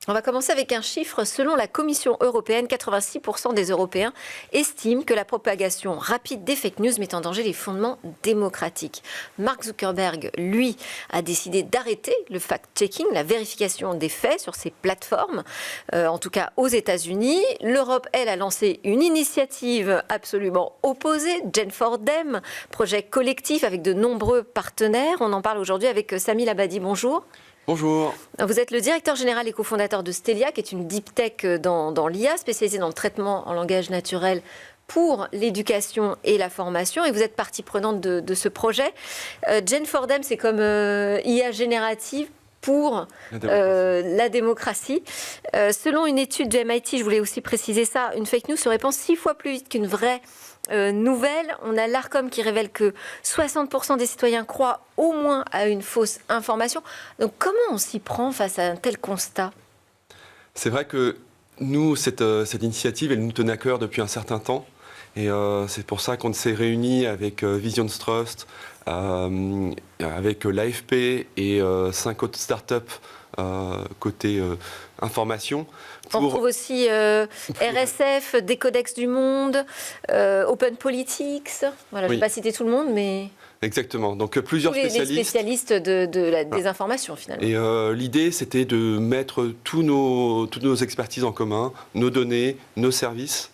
On va commencer avec un chiffre. Selon la Commission européenne, 86% des Européens estiment que la propagation rapide des fake news met en danger les fondements démocratiques. Mark Zuckerberg, lui, a décidé d'arrêter le fact-checking, la vérification des faits sur ses plateformes, en tout cas aux États-Unis. L'Europe, elle, a lancé une initiative absolument opposée, Gen for Dem, projet collectif avec de nombreux partenaires. On en parle aujourd'hui avec Sami Labadi. Bonjour. Bonjour. Vous êtes le directeur général et cofondateur de Stelia, qui est une deep tech dans l'IA, spécialisée dans le traitement en langage naturel pour l'éducation et la formation. Et vous êtes partie prenante de ce projet. Gen for Dem, c'est comme IA générative pour la démocratie. Selon une étude du MIT, je voulais aussi préciser ça, une fake news se répand 6 fois plus vite qu'une vraie nouvelle. On a l'Arcom qui révèle que 60% des citoyens croient au moins à une fausse information. Donc comment on s'y prend face à un tel constat ? C'est vrai que nous, cette initiative, elle nous tenait à cœur depuis un certain temps. Et c'est pour ça qu'on s'est réunis avec Visions Trust, avec l'AFP et 5 autres startups côté information. On retrouve aussi RSF, Décodex du Monde, Open Politics. Voilà, je ne vais pas citer tout le monde, mais... Exactement. Donc plusieurs spécialistes. Les spécialistes des informations, finalement. Et l'idée, c'était de mettre toutes nos expertises en commun, nos données, nos services,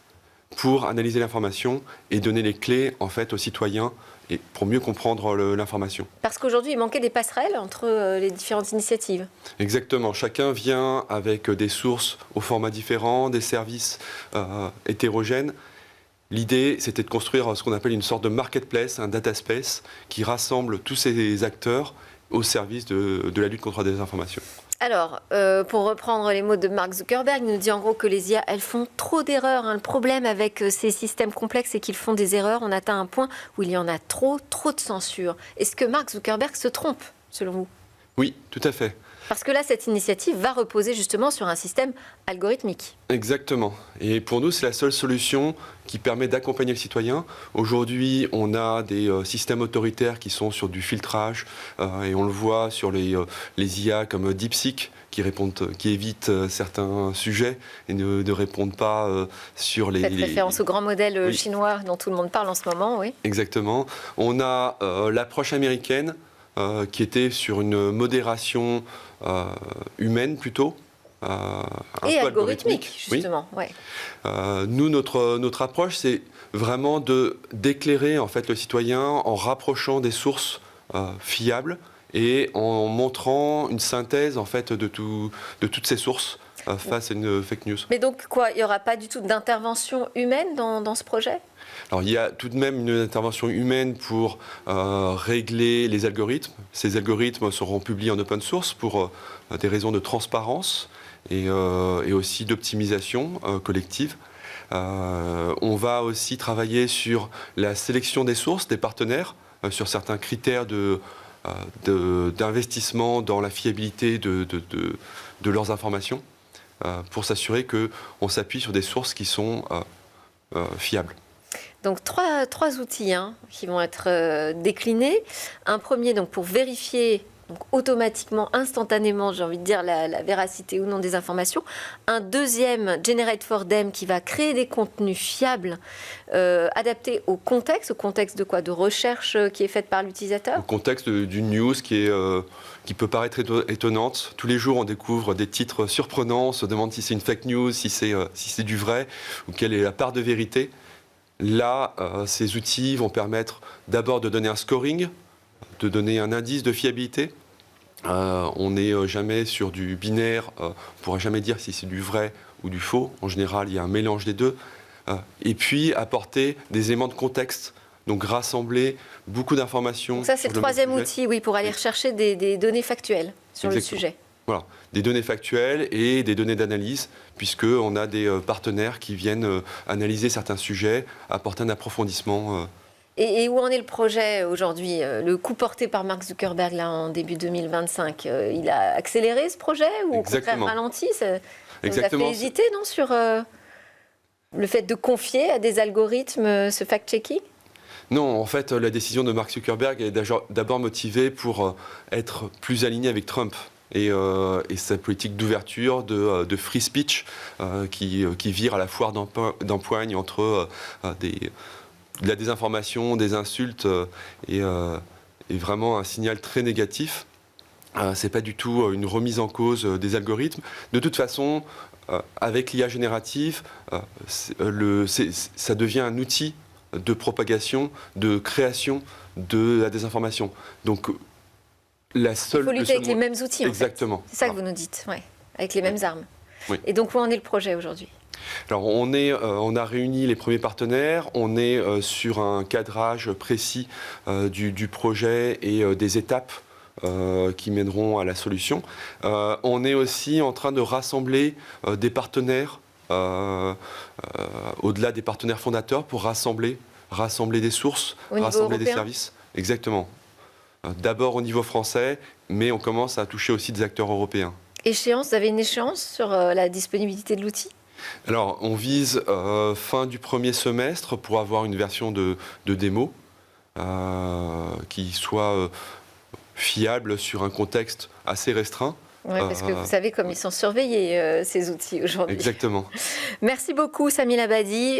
pour analyser l'information et donner les clés, en fait, aux citoyens et pour mieux comprendre l'information. Parce qu'aujourd'hui, il manquait des passerelles entre les différentes initiatives. Exactement. Chacun vient avec des sources au format différent, des services hétérogènes. L'idée, c'était de construire ce qu'on appelle une sorte de marketplace, un data space, qui rassemble tous ces acteurs au service de la lutte contre la désinformation. Alors, pour reprendre les mots de Mark Zuckerberg, il nous dit en gros que les IA, elles font trop d'erreurs. Le problème avec ces systèmes complexes, c'est qu'ils font des erreurs. On atteint un point où il y en a trop de censure. Est-ce que Mark Zuckerberg se trompe, selon vous ? Oui, tout à fait. Parce que là, cette initiative va reposer justement sur un système algorithmique. Exactement. Et pour nous, c'est la seule solution qui permet d'accompagner le citoyen. Aujourd'hui, on a des systèmes autoritaires qui sont sur du filtrage, et on le voit sur les IA comme DeepSeek, qui évitent certains sujets et ne répondent pas sur les... Faites référence au grand modèle chinois dont tout le monde parle en ce moment, oui. Exactement. On a l'approche américaine, qui était sur une modération humaine plutôt. Et algorithmique, justement. Oui. Nous, notre approche, c'est vraiment d'éclairer en fait, le citoyen en rapprochant des sources fiables et en montrant une synthèse en fait, de toutes ces sources face à une fake news. Mais donc, quoi, il n'y aura pas du tout d'intervention humaine dans ce projet ? Alors, il y a tout de même une intervention humaine pour régler les algorithmes. Ces algorithmes seront publiés en open source pour des raisons de transparence et aussi d'optimisation collective. On va aussi travailler sur la sélection des sources, des partenaires, sur certains critères d'investissement dans la fiabilité de leurs informations, pour s'assurer qu'on s'appuie sur des sources qui sont fiables. Donc trois outils qui vont être déclinés. Un premier donc pour vérifier automatiquement, instantanément, j'ai envie de dire, la véracité ou non des informations. Un deuxième, Generate for Them, qui va créer des contenus fiables, adaptés au contexte de quoi ? De recherche qui est faite par l'utilisateur ? Au contexte d'une news qui peut paraître étonnante. Tous les jours, on découvre des titres surprenants, on se demande si c'est une fake news, si c'est du vrai, ou quelle est la part de vérité. Là, ces outils vont permettre d'abord de donner un scoring, de donner un indice de fiabilité. On n'est jamais sur du binaire, on ne pourra jamais dire si c'est du vrai ou du faux. En général, il y a un mélange des deux. Et puis, apporter des éléments de contexte, donc rassembler beaucoup d'informations. Donc ça, c'est le troisième outil, oui, pour aller rechercher des données factuelles sur le sujet. Voilà, des données factuelles et des données d'analyse, puisqu'on a des partenaires qui viennent analyser certains sujets, apporter un approfondissement. Et où en est le projet aujourd'hui ? Le coup porté par Mark Zuckerberg là, en début 2025, il a accéléré ce projet ou au contraire ralenti ? Ça vous a fait hésiter sur le fait de confier à des algorithmes ce fact-checking ? Non, en fait, la décision de Mark Zuckerberg est d'abord motivée pour être plus aligné avec Trump. et sa politique d'ouverture, de free speech, qui vire à la foire d'empoigne entre de la désinformation, des insultes et vraiment un signal très négatif. C'est pas du tout une remise en cause des algorithmes. De toute façon, avec l'IA générative, ça devient un outil de propagation, de création de la désinformation. Donc, il faut lutter avec les mêmes outils. Exactement. En fait. C'est ça que vous nous dites, ouais, avec les mêmes armes. Oui. Et donc, où en est le projet aujourd'hui ? Alors, on a réuni les premiers partenaires, on est sur un cadrage précis du projet et des étapes qui mèneront à la solution. On est aussi en train de rassembler des partenaires, au-delà des partenaires fondateurs, pour rassembler des sources, rassembler des services. Exactement. D'abord au niveau français, mais on commence à toucher aussi des acteurs européens. Échéance, vous avez une échéance sur la disponibilité de l'outil ? Alors, on vise fin du premier semestre pour avoir une version de démo qui soit fiable sur un contexte assez restreint. Oui, parce que vous savez comme ils sont surveillés, ces outils aujourd'hui. Exactement. Merci beaucoup, Samil Abadi.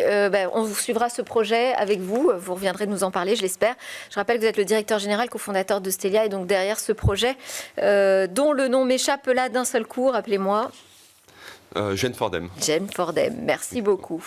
On vous suivra ce projet avec vous. Vous reviendrez nous en parler, je l'espère. Je rappelle que vous êtes le directeur général, cofondateur de Stelia, et donc derrière ce projet, dont le nom m'échappe là d'un seul coup, rappelez-moi. Jen Fordem. Jen Fordem, merci beaucoup.